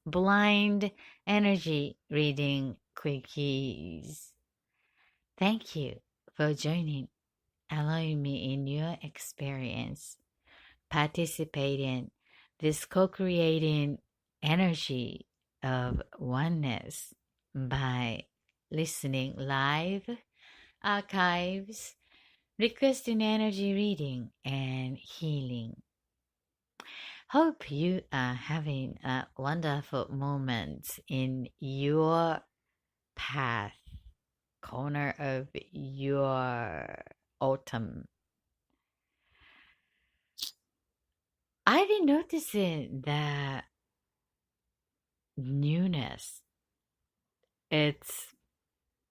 blind energy reading quickies. Thank you for joining, allowing me in your experience, participate in this co-creating energy of oneness by listening live, archives, requesting energy reading, and healing. Hope you are having a wonderful moment in your path, corner of your autumn. I've been noticing that newness. It's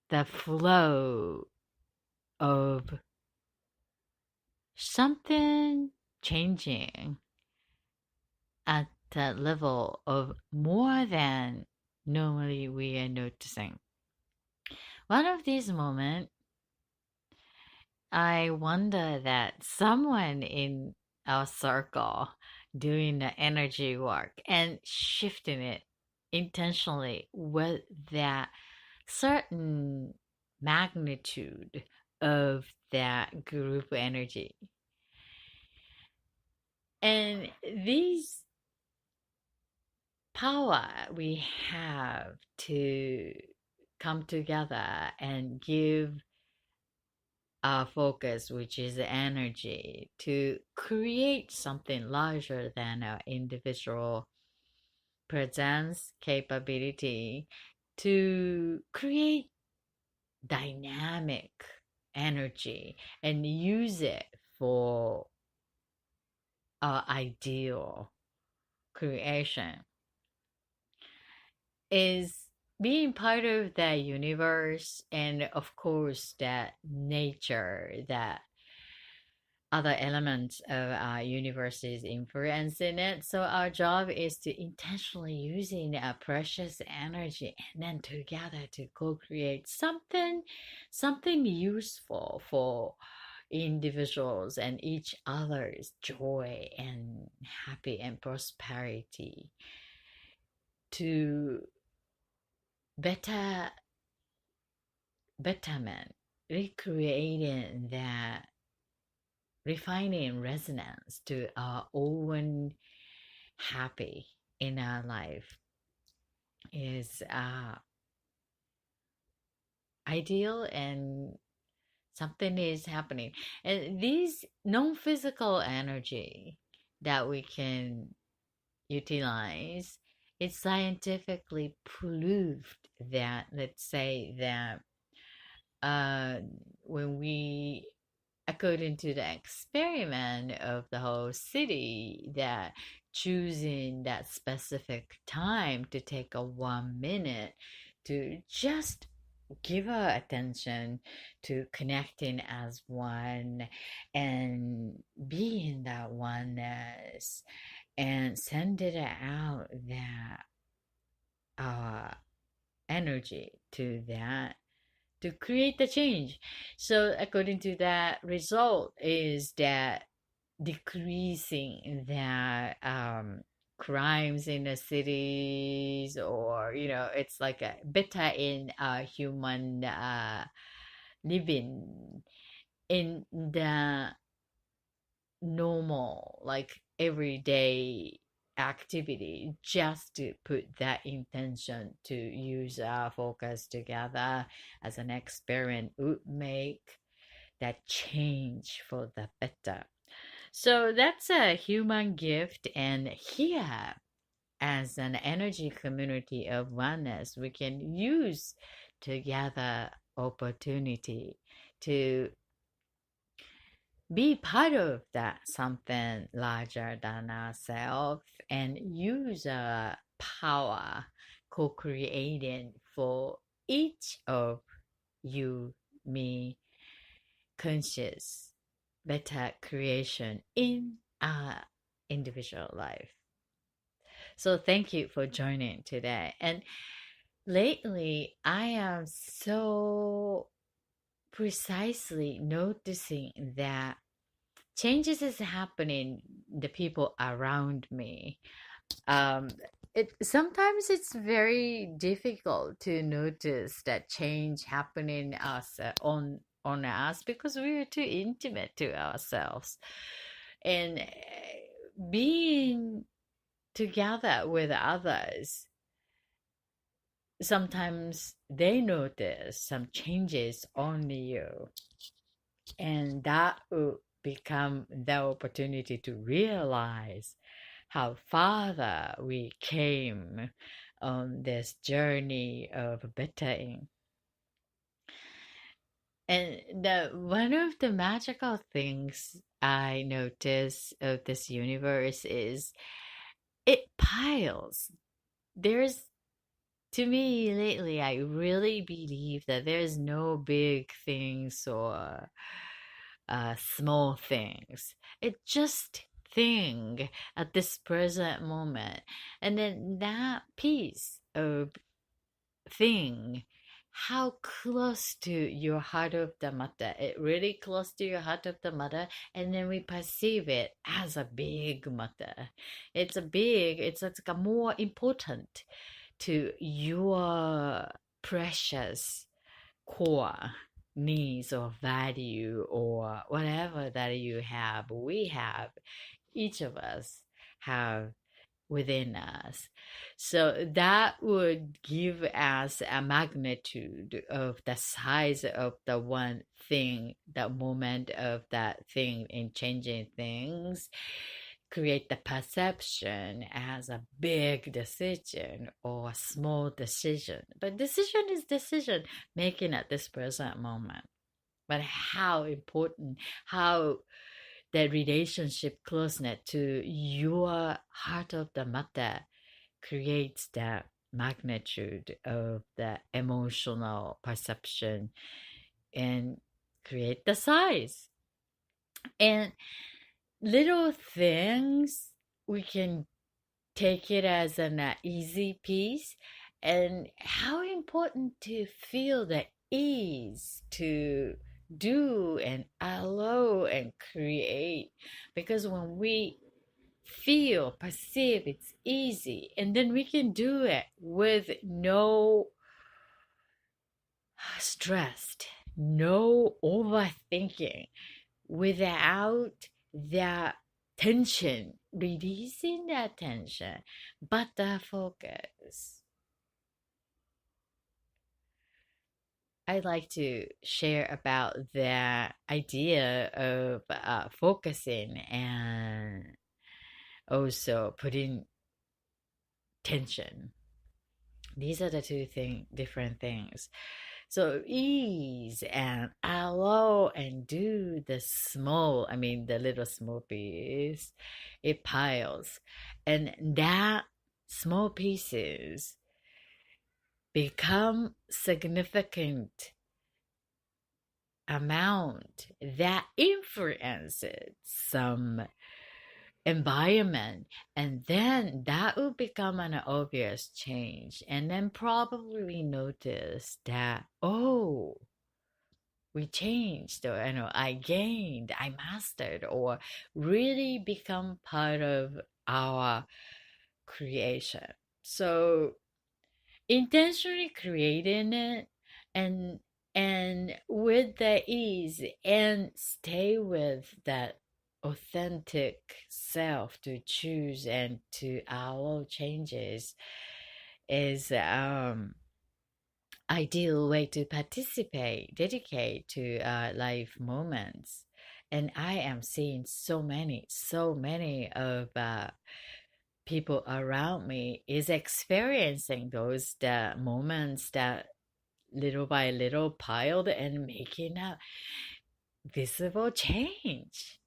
the flow of something changing at the level of more than normally we are noticing. One of these moments, I wonder that someone in our circle doing the energy work and shifting it intentionally with that certain magnitude of that group energy. And these power we have to come together and give our focus, which is energy, to create something larger than our individual presence capability, to create dynamic energy and use it for our ideal creation is being part of the universe, and of course that nature, that other elements of our universe's influence in it. So our job is to intentionally using our precious energy and then together to co-create something useful for individuals and each other's joy and happy and prosperity, to betterment, recreating that refining resonance to our own happy in our life is ideal, and something is happening. And these non-physical energy that we can utilize, it's scientifically proved that, let's say that uh, when we, according to the experiment of the whole city, that choosing that specific time to take a 1 minute to just give our attention to connecting as one and be in that oneness and send it out, that our energy to that, to create the change. So according to that result is that decreasing that crimes in the cities, or it's like a better in human living in the normal, like everyday activity, just to put that intention to use our focus together as an experiment would make that change for the better. So that's a human gift, and here, as an energy community of oneness, we can use together opportunity to be part of that something larger than ourselves and use our power co-creating for each of you, me, conscious, better creation in our individual life. So thank you for joining today. And lately, I am so precisely noticing that changes is happening the people around me. um sometimes it's very difficult to notice that change happening us on us because we are too intimate to ourselves, and being together with others, sometimes they notice some changes on you, and that will become the opportunity to realize how far we came on this journey of bettering. And the one of the magical things I notice of this universe is it piles. There's To me lately, I really believe that there's no big things or small things. It just thing at this present moment, and then that piece of thing, how close to your heart of the matter, it really close to your heart of the matter, and then we perceive it as a big matter. It's like a more important to your precious core needs or value or whatever that you have, we have, each of us have within us. So that would give us a magnitude of the size of the one thing, the moment of that thing in changing things, create the perception as a big decision or a small decision. But decision is decision making at this present moment. But how important, how the relationship closeness to your heart of the matter creates that magnitude of the emotional perception and create the size. And little things, we can take it as an easy piece, and how important to feel the ease to do and allow and create, because when we feel perceive it's easy, and then we can do it with no stress, no overthinking, without that tension, releasing that tension, but the focus. I'd like to share about the idea of focusing and also putting tension. These are the different things. So ease and allow and do the small, I mean the little small piece, it piles. And that small pieces become significant amount that influences some environment, and then that will become an obvious change, and then probably we notice that, oh, we changed, or I gained, I mastered, or really become part of our creation. So intentionally creating it, and with the ease, and stay with that authentic self to choose and to allow changes is ideal way to participate, dedicate to life moments. And I am seeing so many of people around me is experiencing those the moments that little by little piled and making a visible change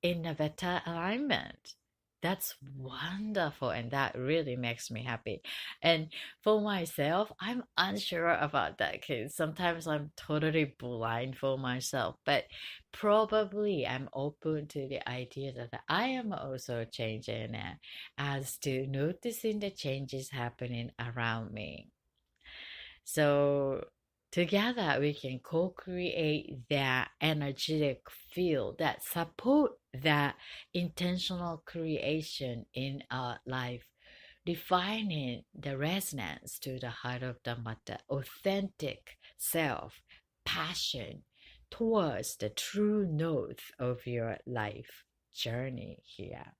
in a better alignment. That's wonderful, and that really makes me happy. And for myself, I'm unsure about that because sometimes I'm totally blind for myself, but probably I'm open to the idea that I am also changing as to noticing the changes happening around me. So together we can co-create that energetic field that support that intentional creation in our life defining the resonance to the heart of the matter, authentic self, passion towards the true north of your life journey here.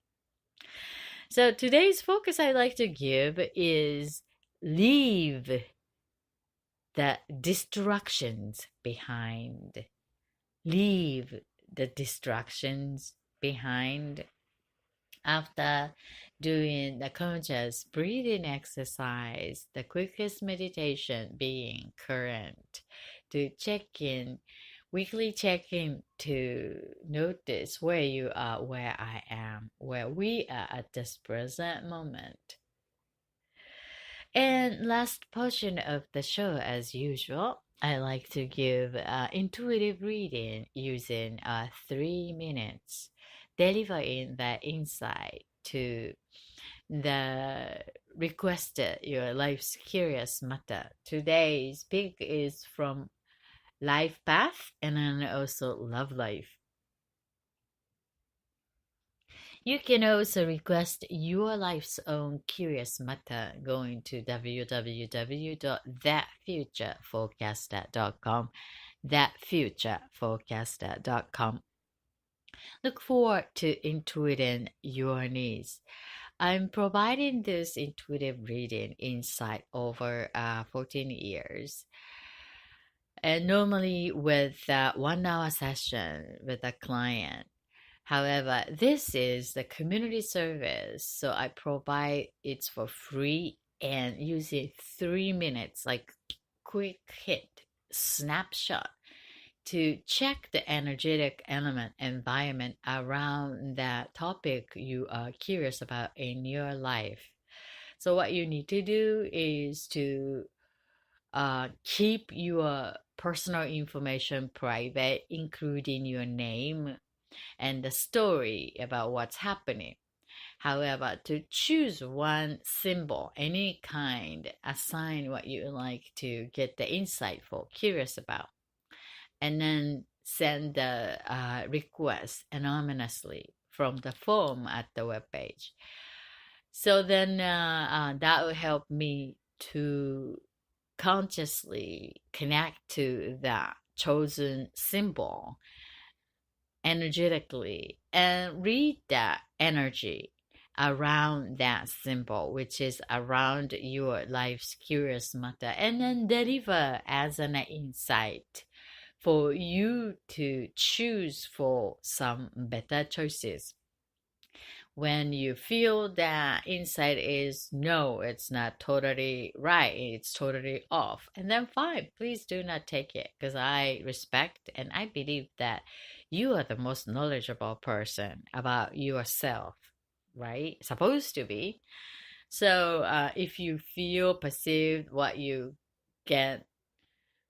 So today's focus I like to give is leave the distractions behind. Leave the distractions behind. After doing the conscious breathing exercise, the quickest meditation being current, to check in, weekly check in to notice where you are, where I am, where we are at this present moment. And last portion of the show, as usual, I like to give intuitive reading using 3 minutes, delivering the insight to the requested your life's curious matter. Today's pick is from Life Path and then also Love Life. You can also request your life's own curious matter going to www.thatfutureforecaster.com. Thatfutureforecaster.com. Look forward to intuiting your needs. I'm providing this intuitive reading insight over 14 years. And normally with a 1 hour session with a client. However, this is the community service, so I provide it for free and using 3 minutes, like quick hit, snapshot to check the energetic element environment around that topic you are curious about in your life. So what you need to do is to keep your personal information private, including your name and the story about what's happening. However, to choose one symbol, any kind, assign what you like to get the insight for, curious about, and then send the request anonymously from the form at the webpage. So then that will help me to consciously connect to that chosen symbol energetically and read that energy around that symbol, which is around your life's curious matter, and then deliver as an insight for you to choose for some better choices. When you feel that insight is no, it's not totally right, it's totally off, and then fine, please do not take it, because I respect and I believe that you are the most knowledgeable person about yourself, right? Supposed to be. So if you feel perceived what you get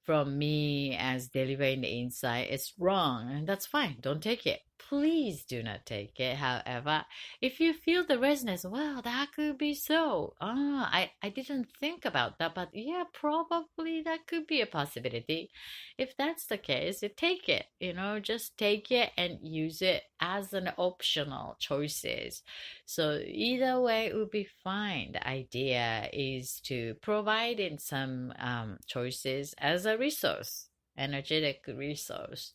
from me as delivering the insight is wrong, and that's fine, don't take it, please do not take it. However, if you feel the resonance, well, that could be so, I didn't think about that, but yeah, probably that could be a possibility. If that's the case, you take it, just take it and use it as an optional choices. So either way it would be fine. The idea is to provide in some choices as a resource, energetic resource,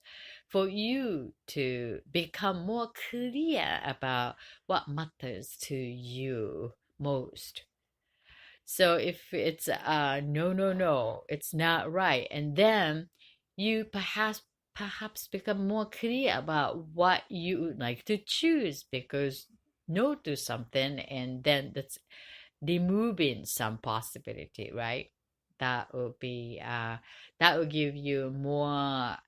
for you to become more clear about what matters to you most. So if it's no, it's not right, and then you perhaps become more clear about what you would like to choose, because no to something and then that's removing some possibility, right? That will be that will give you more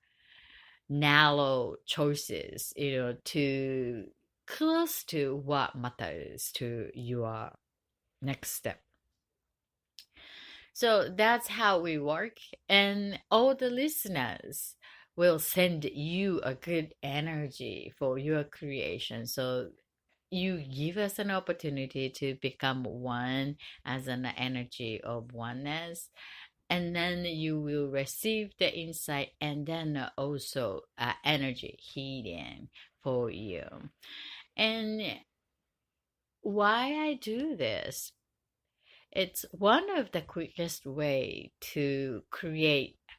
narrow choices, to close to what matters to your next step. So that's how we work, and all the listeners will send you a good energy for your creation. So you give us an opportunity to become one as an energy of oneness, and then you will receive the insight and then also energy healing for you. And why I do this? It's one of the quickest way to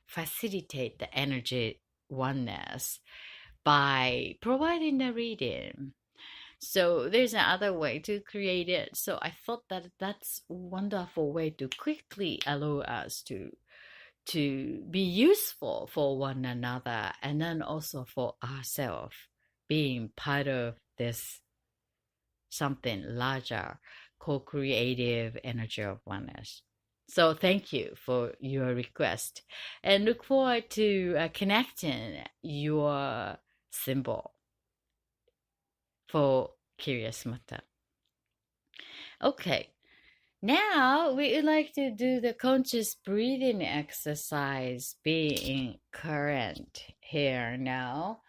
facilitate the energy oneness by providing the reading. So there's another way to create it. So I thought that that's a wonderful way to quickly allow us to be useful for one another and then also for ourselves, being part of this something larger, co-creative energy of oneness. So thank you for your request and look forward to connecting your symbol for curious matter. Okay, now we would like to do the conscious breathing exercise, being current here now.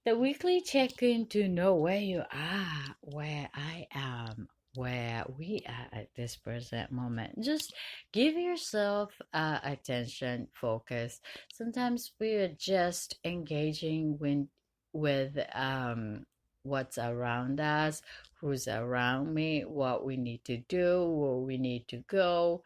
The weekly check-in to know where you are, where I am, where we are at this present moment. Just give yourself attention, focus. Sometimes we are just engaging with what's around us, who's around me, what we need to do, where we need to go,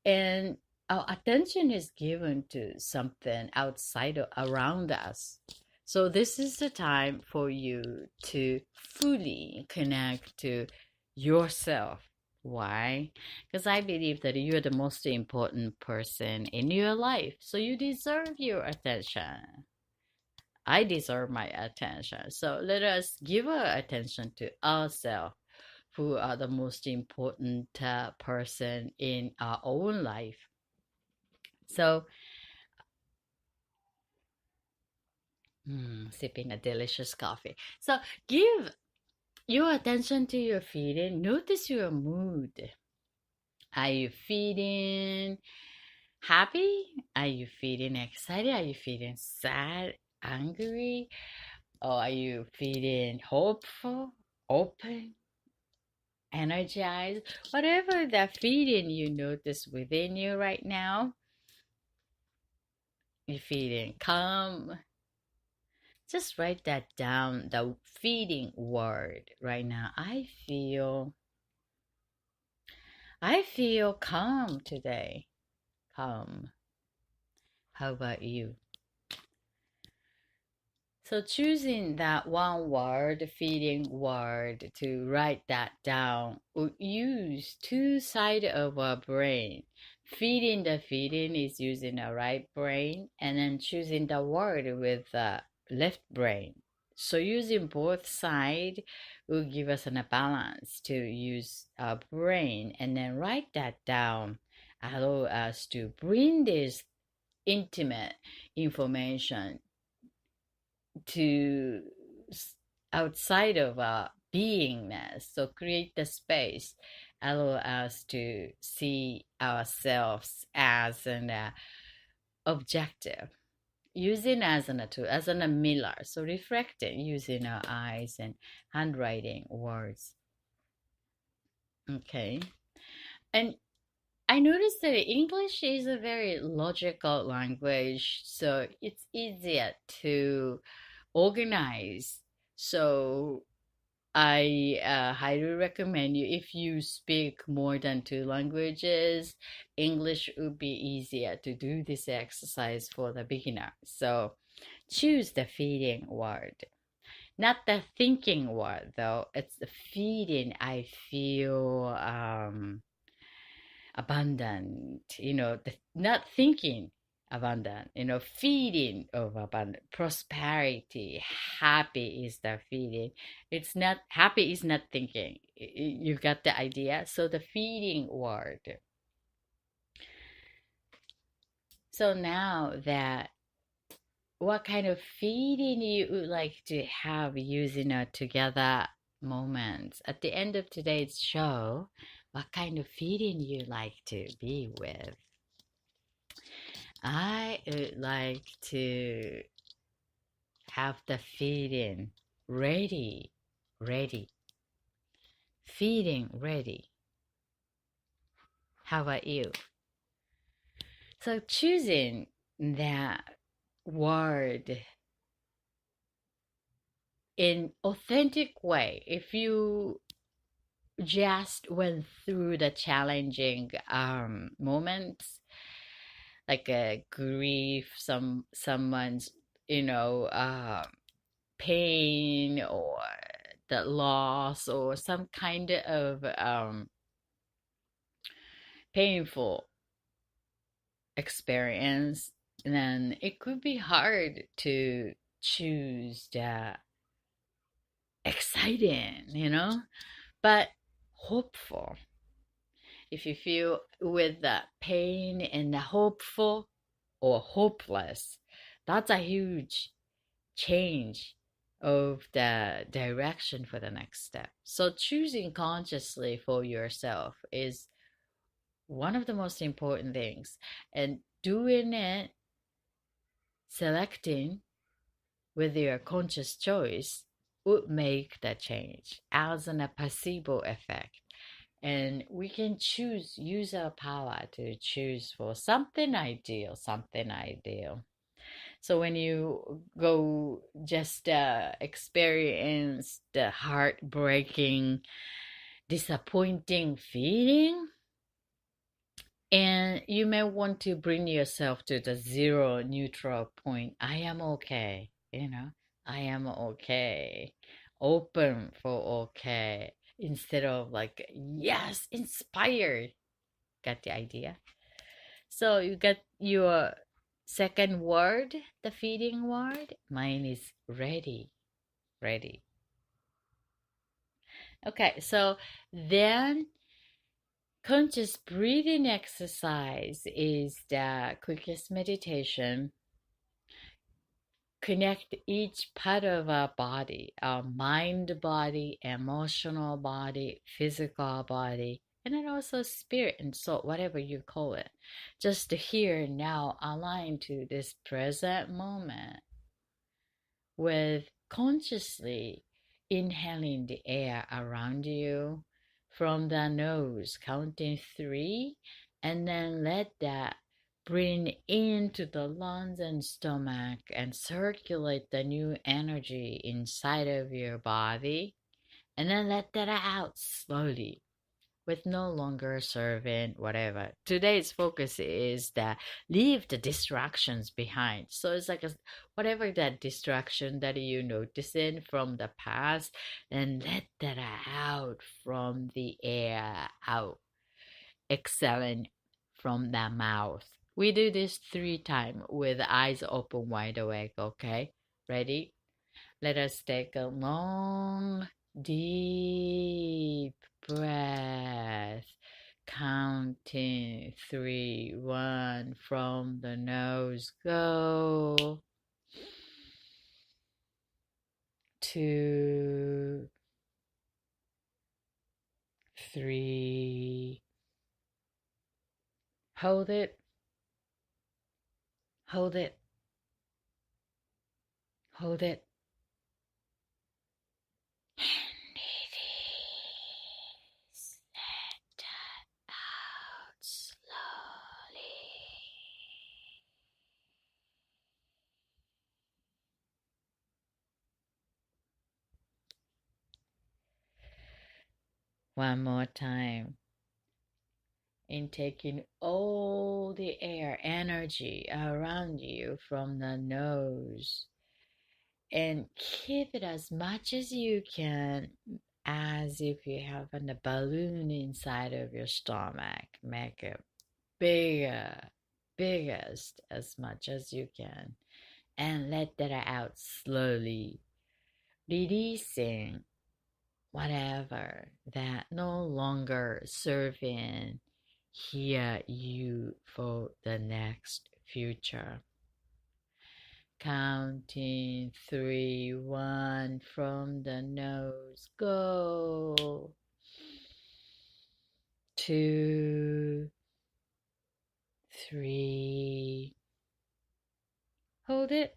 and our attention is given to something outside or around us. So this is the time for you to fully connect to yourself. Why? Because I believe that you're the most important person in your life. So you deserve your attention. I deserve my attention. So let us give our attention to ourselves, who are the most important person in our own life. So, sipping a delicious coffee. So, give your attention to your feeling. Notice your mood. Are you feeling happy? Are you feeling excited? Are you feeling sad, angry? Or are you feeling hopeful, open, energized? Whatever the feeling you notice within you right now, you're feeling calm. Just write that down, the feeling word right now. I feel calm today. Calm. How about you? So choosing that one word, feeling word, to write that down, would use two sides of our brain. Feeding the feeling is using the right brain, and then choosing the word with the left brain. So using both sides will give us a balance to use our brain and then write that down, allow us to bring this intimate information to outside of our beingness. So create the space, allow us to see ourselves as an objective, using as an tool, as a mirror. So reflecting using our eyes and handwriting words. Okay. And I noticed that English is a very logical language, so it's easier to organize. So I highly recommend you, if you speak more than two languages, English would be easier to do this exercise for the beginner. So choose the feeling word. Not the thinking word though, it's the feeling. I feel abundant, not thinking abundant, feeling of abundant, prosperity, happy is the feeling. It's not, happy is not thinking. You got the idea? So the feeling word. So now that, what kind of feeling you would like to have using a together moment at the end of today's show? What kind of feeling you like to be with? I would like to have the feeling ready, ready, feeling ready. How about you? So choosing that word in authentic way. If you just went through the challenging moments, like a grief, someone's, you know, pain, or the loss, or some kind of painful experience, then it could be hard to choose the exciting, but hopeful. If you feel with the pain and the hopeful or hopeless, that's a huge change of the direction for the next step. So choosing consciously for yourself is one of the most important things. And doing it, selecting with your conscious choice would make the change as a placebo effect. And we can use our power to choose for something ideal, something ideal. So when you go just experience the heartbreaking, disappointing feeling, and you may want to bring yourself to the zero neutral point. I am okay, I am okay. Open for okay. Instead of like, yes, inspired. Got the idea? So you got your second word, the feeding word. Mine is ready. Ready. Okay, so then conscious breathing exercise is the quickest meditation. Connect each part of our body, our mind body, emotional body, physical body, and then also spirit and soul, whatever you call it. Just here now align to this present moment with consciously inhaling the air around you from the nose, counting three, and then let that bring into the lungs and stomach and circulate the new energy inside of your body, and then let that out slowly with no longer serving whatever. Today's focus is that leave the distractions behind. So it's like whatever that distraction that you noticing from the past, and let that out from the air out, exhaling from the mouth. We do this 3 times with eyes open wide awake, okay? Ready? Let us take a long, deep breath, counting 3, 1 from the nose. Go. 2, 3. Hold it. Hold it. Hold it. And release. Let that out slowly. One more time. In taking all the air energy around you from the nose, and keep it as much as you can, as if you have a balloon inside of your stomach. Make it bigger, biggest as much as you can, and let that out slowly, releasing whatever that no longer serving here you for the next future. Counting 3, 1 from the nose. Go. 2, 3. Hold it.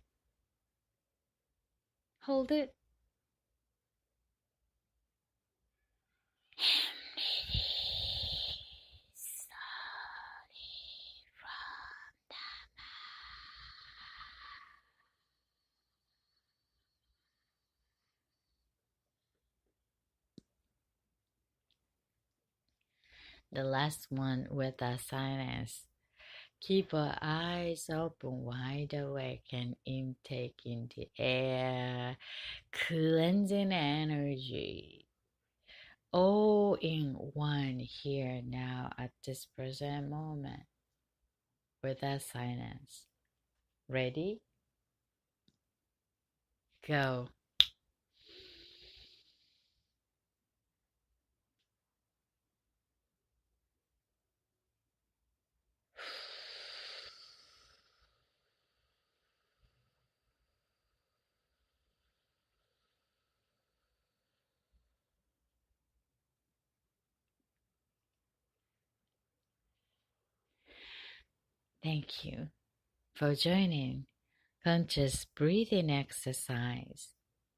Hold it. The last one with our silence. Keep our eyes open, wide awake, and intake in the air, cleansing energy. All in one here now at this present moment with our silence. Ready? Go. Thank you for joining conscious breathing exercise,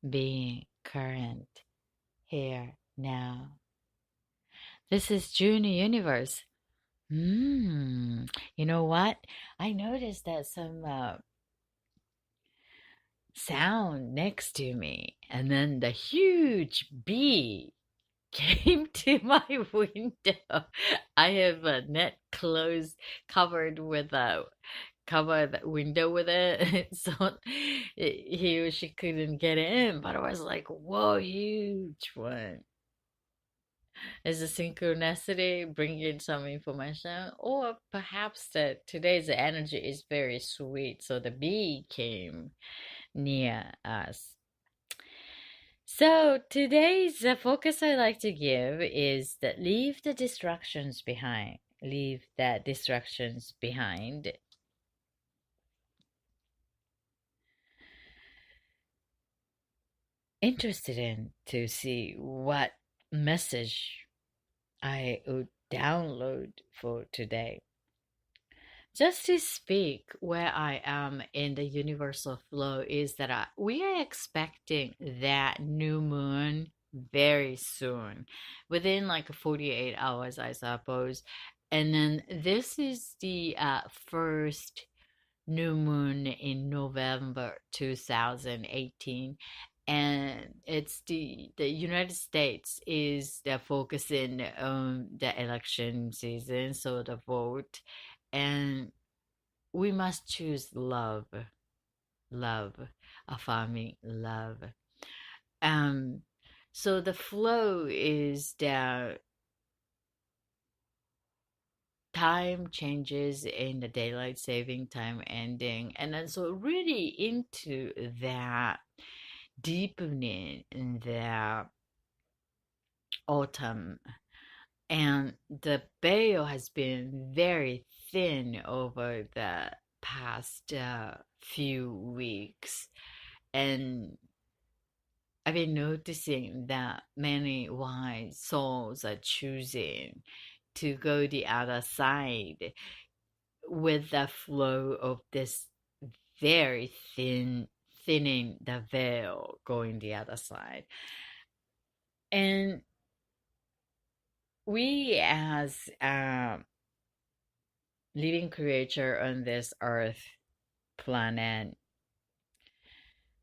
being current here now. This is JuneUniverse. You know what? I noticed that some sound next to me, and then the huge bee came to my window. I have a net closed, covered with a cover the window with it, so he or she couldn't get in. But I was like, "Whoa, huge one!" Is a synchronicity bringing some information, or perhaps that today's energy is very sweet, so the bee came near us. So today's focus I like to give is that leave the distractions behind. Leave that distractions behind. Interested in to see what message I would download for today. Just to speak where I am in the universal flow is that we are expecting that new moon very soon, within like 48 hours, I suppose. And then this is the first new moon in November 2018. And it's the United States is focusing on the election season, so the vote, and we must choose love, love, affirming love. Um, so the flow is that time changes in the daylight saving time ending, and then so really into that deepening in the autumn, and the veil has been very thin over the past few weeks, and I've been noticing that many wise souls are choosing to go the other side with the flow of this very thinning the veil going the other side. And we as living creature on this earth planet,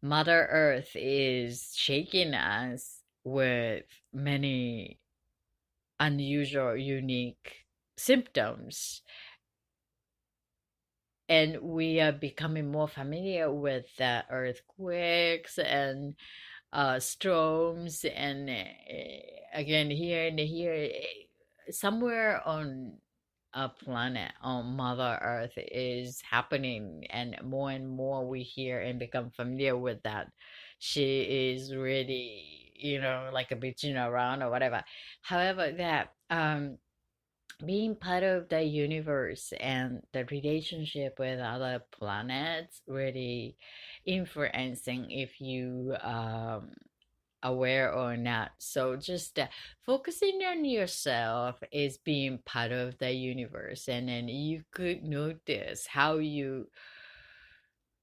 Mother Earth is shaking us with many unusual, unique symptoms. And we are becoming more familiar with earthquakes and storms, and again here and here, somewhere on a planet on Mother Earth is happening, and more we hear and become familiar with that. She is really, like a bitching around or whatever. However, that being part of the universe and the relationship with other planets really influencing if you aware or not. So just focusing on yourself is being part of the universe, and then you could notice how you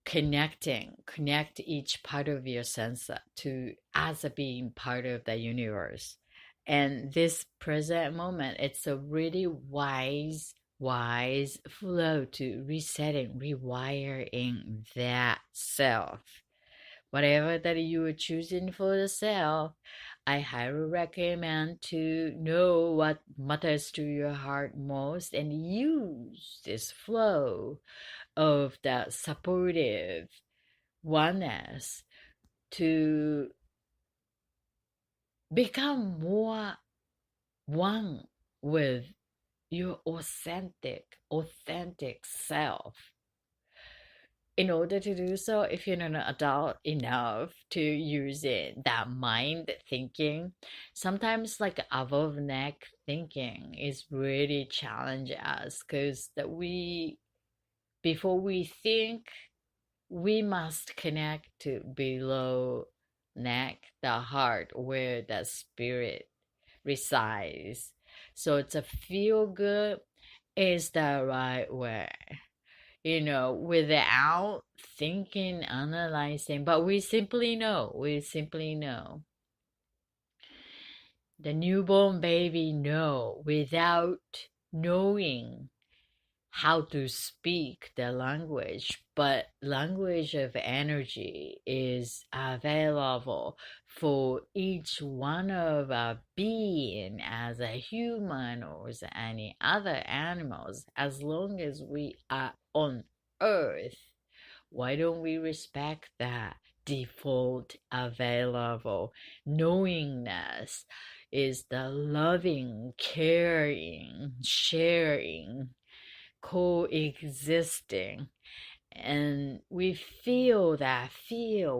connect each part of your sense to as a being part of the universe. And this present moment, it's a really wise flow to resetting, rewiring that self, whatever that you are choosing for the self. I highly recommend to know what matters to your heart most and use this flow of the supportive oneness to become more one with your authentic self. In order to do so, if you're not an adult enough to use it, that mind thinking, sometimes like above neck thinking is really challenge us because that we before we think we must connect to below neck, the heart where the spirit resides. So it's a feel good is the right way, without thinking, analyzing, but we simply know. The newborn baby know without knowing how to speak the language, but language of energy is available for each one of our being as a human or as any other animals, as long as we are on earth. Why don't we respect that default available knowingness is the loving, caring, sharing, coexisting, and we feel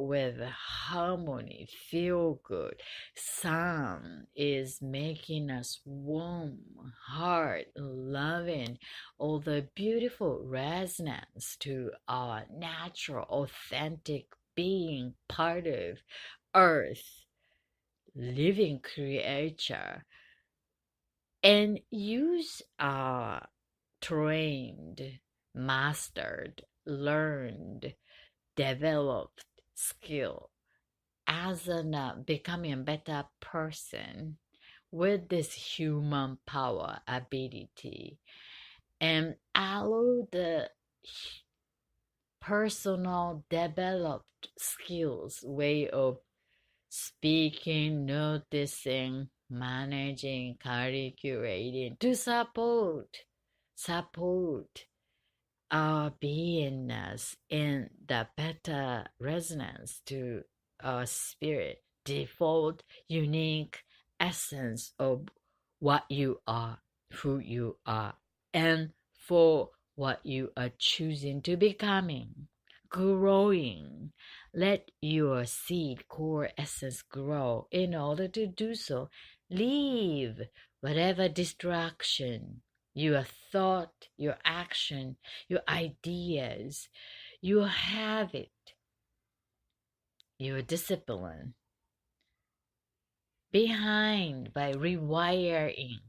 with harmony, feel good. Sound is making us warm, heart loving, all the beautiful resonance to our natural, authentic being, part of earth, living creature, and use our trained, mastered, learned, developed skill as an becoming a better person with this human power ability, and allow the personal developed skills way of speaking, noticing, managing, calculating to support our beingness in the better resonance to our spirit, default, unique essence of what you are, who you are, and for what you are choosing to becoming, growing. Let your seed core essence grow. In order to do so, leave whatever distraction, your thought, your action, your ideas, your habit, your discipline behind by rewiring,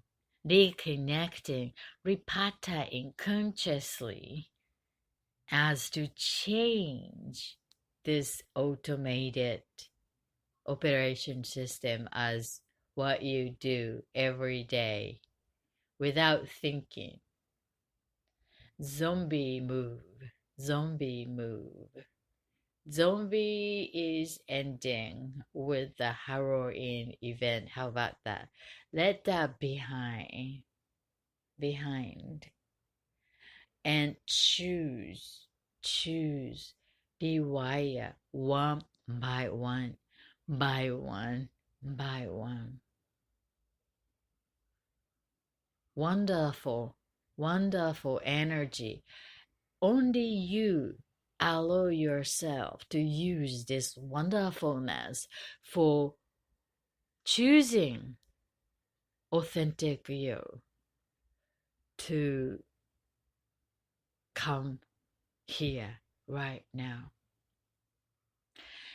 reconnecting, repatterning consciously as to change this automated operation system as what you do every day without thinking. Zombie move, zombie move. Zombie is ending with the harrowing event. How about that? Let that behind, and choose, rewire one by one, by one, by one. Wonderful, wonderful energy. Only you allow yourself to use this wonderfulness for choosing authentic you to come here right now.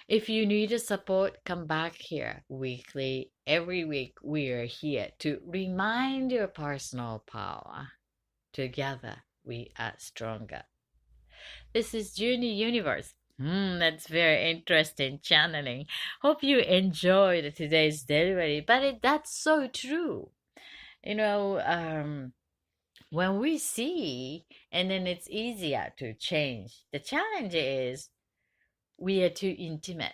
If you need a support, come back here weekly. Every week we are here to remind your personal power. Together we are stronger. This is JuneUniverse. That's very interesting channeling. Hope you enjoyed today's delivery. But that's so true. When we see, and then it's easier to change. The challenge is we are too intimate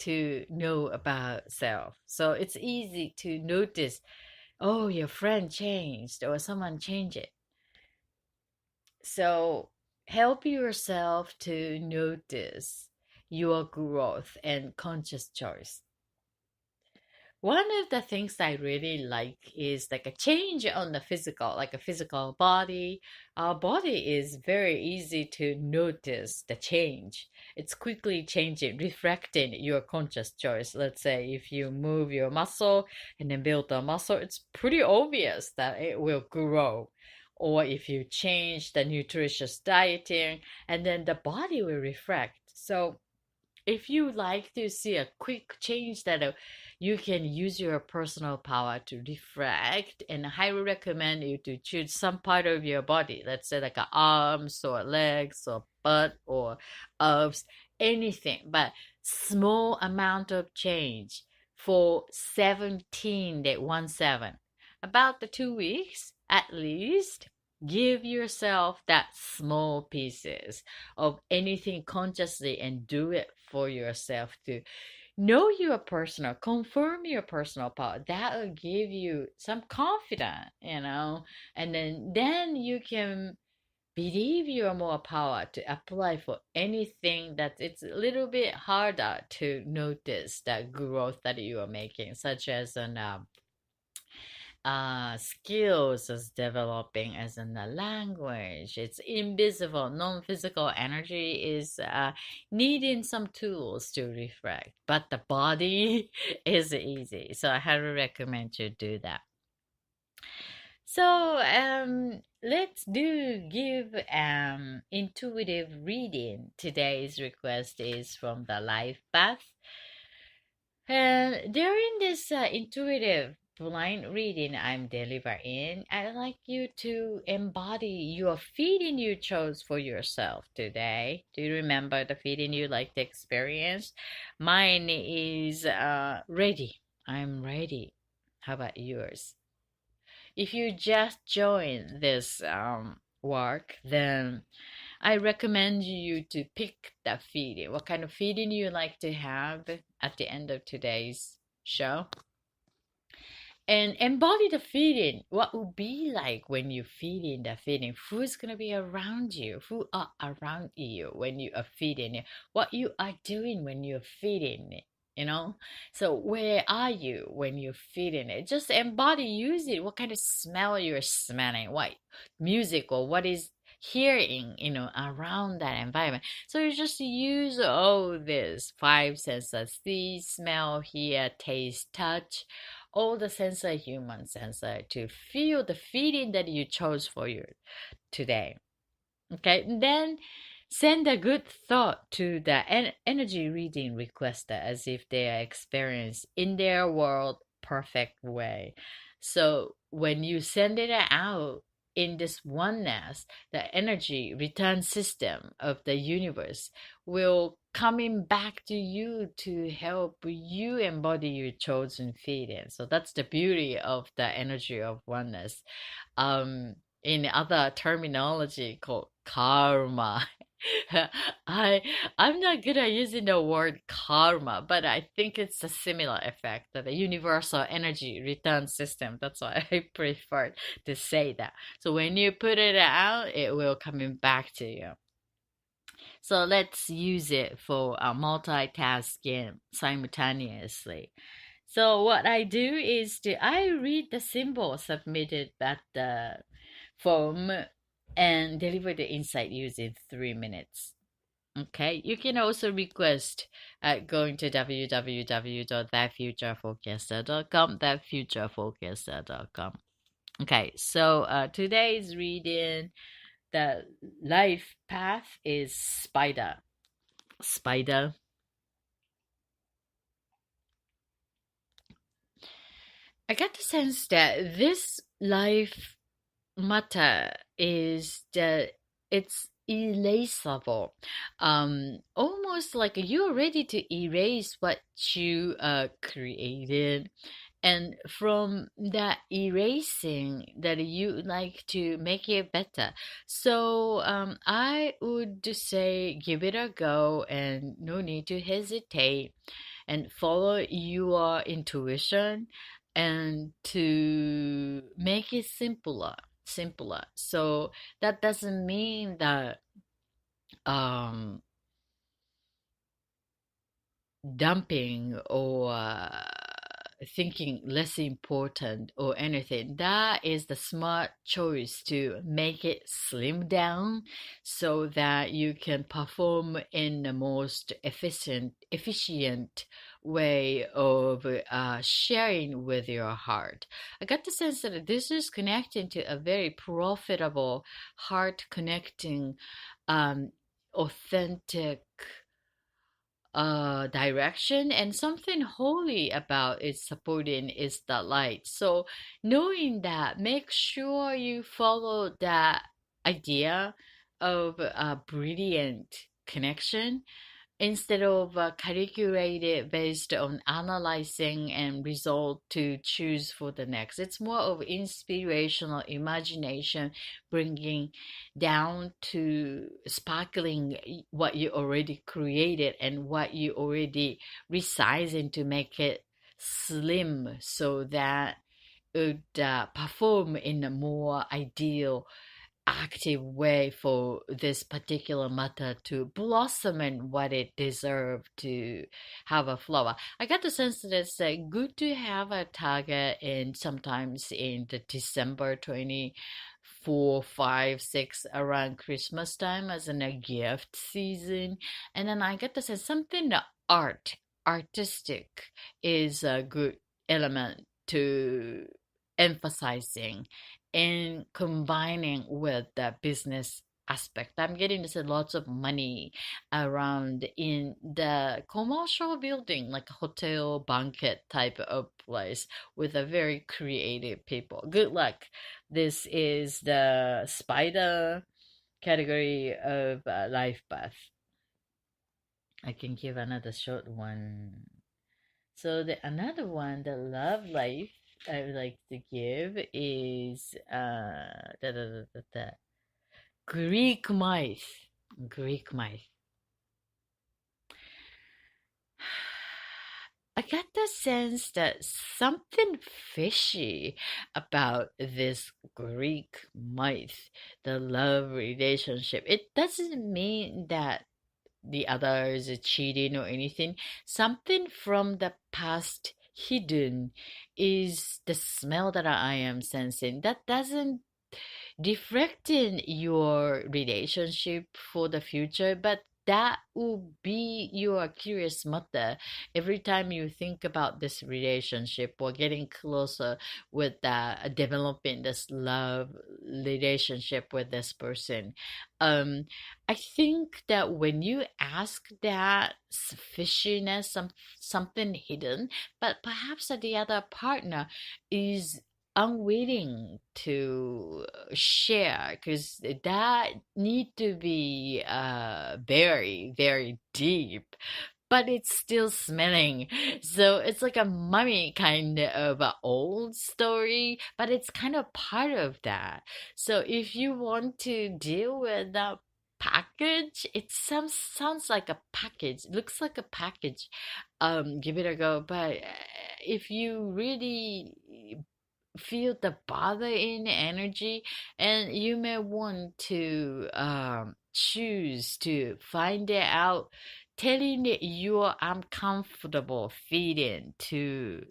to know about self. So it's easy to notice, oh, your friend changed or someone changed it. So help yourself to notice your growth and conscious choice. One of the things I really like is like a change on the physical, like a physical body. Our body is very easy to notice the change. It's quickly changing, reflecting your conscious choice. Let's say if you move your muscle and then build the muscle, it's pretty obvious that it will grow. Or if you change the nutritious dieting, and then the body will reflect. So if you like to see a quick change that you can use your personal power to reflect, and I highly recommend you to choose some part of your body, let's say like arms or legs or butt or arms, anything, but small amount of change for 17 day 17, about the 2 weeks at least. Give yourself that small pieces of anything consciously and do it for yourself to know your personal, confirm your personal power. That will give you some confidence, and then you can believe you are more power to apply for anything that it's a little bit harder to notice that growth that you are making, such as an skills is developing as in the language. It's invisible, non-physical energy is needing some tools to reflect, but the body is easy. So I highly recommend you do that. So let's give intuitive reading. Today's request is from the life path. And during this intuitive blind reading I'm delivering, I'd like you to embody your feeling you chose for yourself today. Do you remember the feeling you like to experience? Mine is ready. I'm ready. How about yours? If you just joined this work, then I recommend you to pick that feeling. What kind of feeling you like to have at the end of today's show? And embody the feeling. What will be like when you feeling the feeling? Who's gonna be around you? Who are around you when you are feeling it? What you are doing when you're feeling it? So where are you when you're feeling it? Just embody, use it. What kind of smell you're smelling? What music or what is hearing, around that environment. So you just use all this five senses: see, smell, hear, taste, touch, all the sensor, human sensor, to feel the feeling that you chose for you today. Okay, then send a good thought to the energy reading requester as if they are experienced in their world perfect way. So when you send it out in this oneness, the energy return system of the universe will coming back to you to help you embody your chosen feeling. So that's the beauty of the energy of oneness. In other terminology called karma. I I'm not good at using the word karma, but I think it's a similar effect of the universal energy return system. That's why I prefer to say that. So when you put it out, it will coming back to you. So let's use it for multitasking simultaneously. So what I do is I read the symbol submitted at the form and deliver the insight using 3 minutes. Okay, you can also request at going to www.thatfutureforecaster.com, thatfutureforecaster.com. Okay, so today's reading, the life path is spider. Spider. I get the sense that this life matter is that it's erasable, almost like you're ready to erase what you created, and from that erasing that you like to make it better. So I would say give it a go and no need to hesitate. and follow your intuition and to make it simpler. So that doesn't mean that um dumping or thinking less important or anything. That is the smart choice to make it slim down so that you can perform in the most efficient way of sharing with your heart. I got the sense that this is connecting to a very profitable heart connecting authentic direction, and something holy about its supporting is the light. So knowing that, make sure you follow that idea of a brilliant connection instead of calculated based on analyzing and result to choose for the next. It's more of inspirational imagination, bringing down to sparkling what you already created and what you already resizing to make it slim so that it would perform in a more ideal active way for this particular matter to blossom and what it deserves to have a flower. I got the sense that it's good to have a target in sometimes in the December 24, 5, 6 around Christmas time as in a gift season. And then I get the sense something that artistic is a good element to emphasizing and combining with the business aspect. I'm getting to see lots of money around in the commercial building, like a hotel banquet type of place with a very creative people. Good luck. This is the spider category of life path. I can give another short one. So the another one, the love life I would like to give is Greek myth. Greek myth. I got the sense that something fishy about this Greek myth, the love relationship. It doesn't mean that the other is cheating or anything. Something from the past hidden is the smell that I am sensing. That doesn't deflecting your relationship for the future, but that will be your curious matter every time you think about this relationship or getting closer with developing this love relationship with this person. um I think that when you ask that fishiness, something hidden, but perhaps that the other partner is unwilling to share because that need to be very deep, but it's still smelling. So it's like a mummy kind of a old story, but it's kind of part of that. So if you want to deal with that package, sounds like a package, looks like a package, give it a go. But if you really feel the bother in energy, and you may want to choose to find it out, telling your uncomfortable feeling to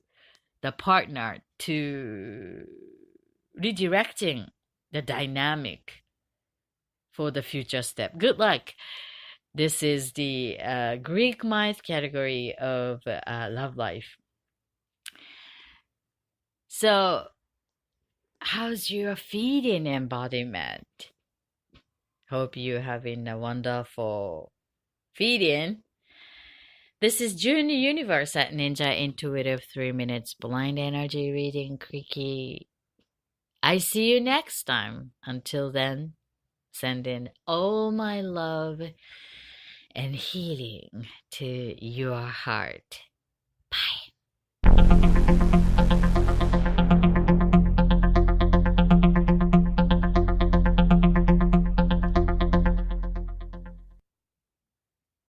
the partner, to redirecting the dynamic for the future step. Good luck. This is the Greek myth category of love life. So how's your feeding embodiment? Hope you're having a wonderful feeding. This is JuneUniverse at Ninja Intuitive 3 Minutes Blind Energy Reading Quickie. I see you next time. Until then, send in all my love and healing to your heart.